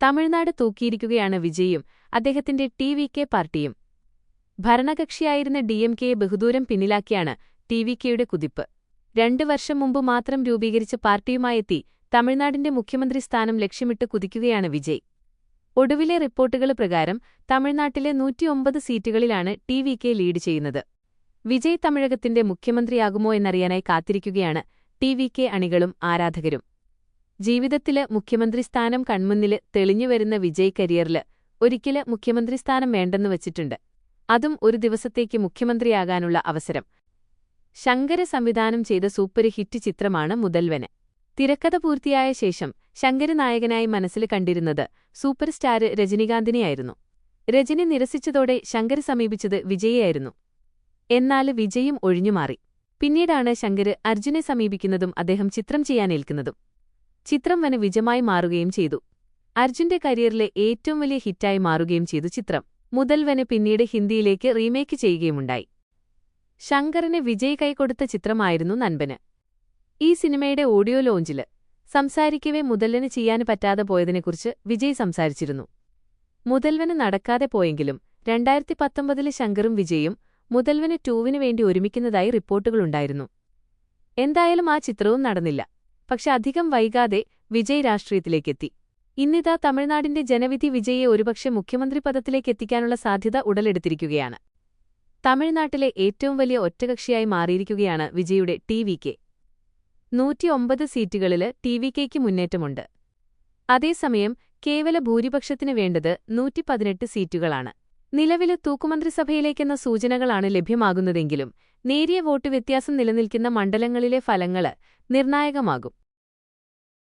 തമിഴ്നാട് തൂക്കിയിരിക്കുകയാണ് വിജയും അദ്ദേഹത്തിന്റെ ടി.വി.കെ പാർട്ടിയും. ഭരണകക്ഷിയായിരുന്ന ഡി.എം.കെയെ ബഹുദൂരം പിന്നിലാക്കിയാണ് ടി.വി.കെയുടെ കുതിപ്പ്. 2 വർഷം മുമ്പ് മാത്രം രൂപീകരിച്ച പാർട്ടിയുമായെത്തി തമിഴ്നാടിന്റെ മുഖ്യമന്ത്രി സ്ഥാനം ലക്ഷ്യമിട്ട് കുതിക്കുകയാണ് വിജയ്. ഒടുവിലെ റിപ്പോർട്ടുകൾ പ്രകാരം തമിഴ്നാട്ടിലെ 109 സീറ്റുകളിലാണ് ടി.വി.കെ ലീഡ് ചെയ്യുന്നത്. വിജയ് തമിഴകത്തിന്റെ മുഖ്യമന്ത്രിയാകുമോ എന്നറിയാനായി കാത്തിരിക്കുകയാണ് ടി.വി.കെ അണികളും ആരാധകരും. ജീവിതത്തില് മുഖ്യമന്ത്രി സ്ഥാനം കൺമുന്നില് തെളിഞ്ഞുവരുന്ന വിജയ് കരിയറില് ഒരിക്കല് മുഖ്യമന്ത്രി സ്ഥാനം വേണ്ടെന്നു വച്ചിട്ടുണ്ട്. അതും ഒരു ദിവസത്തേക്ക് മുഖ്യമന്ത്രിയാകാനുള്ള അവസരം. ശങ്കര സംവിധാനം ചെയ്ത സൂപ്പർ ഹിറ്റ് ചിത്രമാണ് മുതൽവന്. തിരക്കഥ പൂർത്തിയായ ശേഷം ശങ്കര് നായകനായി മനസ്സിൽ കണ്ടിരുന്നത് സൂപ്പർ സ്റ്റാർ രജനികാന്തിനെയായിരുന്നു. രജനി നിരസിച്ചതോടെ ശങ്കര് സമീപിച്ചത് വിജയെയായിരുന്നു. എന്നാൽ വിജയും ഒഴിഞ്ഞുമാറി. പിന്നീടാണ് ശങ്കര് അർജുനെ സമീപിക്കുന്നതും അദ്ദേഹം ചിത്രം ചെയ്യാനേൽക്കുന്നതും. ചിത്രം വന് വിജയമായി മാറുകയും ചെയ്തു. അർജുന്റെ കരിയറിലെ ഏറ്റവും വലിയ ഹിറ്റായി മാറുകയും ചെയ്തു ചിത്രം. മുതൽവന് പിന്നീട് ഹിന്ദിയിലേക്ക് റീമേക്ക് ചെയ്യുകയുമുണ്ടായി. ശങ്കറിന് വിജയ് കൈകൊടുത്ത ചിത്രമായിരുന്നു നൻപന്. ഈ സിനിമയുടെ ഓഡിയോ ലോഞ്ചില് സംസാരിക്കവേ മുതൽവന് ചെയ്യാന് പറ്റാതെ പോയതിനെക്കുറിച്ച് വിജയ് സംസാരിച്ചിരുന്നു. മുതൽവന് നടക്കാതെ പോയെങ്കിലും 2019 ശങ്കറും വിജയും മുതൽവന് 2 വേണ്ടി ഒരുമിക്കുന്നതായി റിപ്പോർട്ടുകളുണ്ടായിരുന്നു. എന്തായാലും ആ ചിത്രവും നടന്നില്ല. പക്ഷെ അധികം വൈകാതെ വിജയ് രാഷ്ട്രീയത്തിലേക്കെത്തി. ഇന്നിതാ തമിഴ്നാടിന്റെ ജനവിധി വിജയെ ഒരുപക്ഷെ മുഖ്യമന്ത്രി പദത്തിലേക്കെത്തിക്കാനുള്ള സാധ്യത ഉടലെടുത്തിരിക്കുകയാണ്. തമിഴ്നാട്ടിലെ ഏറ്റവും വലിയ ഒറ്റകക്ഷിയായി മാറിയിരിക്കുകയാണ് വിജയുടെ ടി.വി.കെ. 109 സീറ്റുകളില് ടി.വി.കെയ്ക്ക് മുന്നേറ്റമുണ്ട്. അതേസമയം കേവല ഭൂരിപക്ഷത്തിന് വേണ്ടത് 118 സീറ്റുകളാണ്. നിലവില് തൂക്കുമന്ത്രിസഭയിലേക്കെന്ന സൂചനകളാണ് ലഭ്യമാകുന്നതെങ്കിലും നേരിയ വോട്ട് വ്യത്യാസം നിലനിൽക്കുന്ന മണ്ഡലങ്ങളിലെ ഫലങ്ങള് നിർണായകമാകും.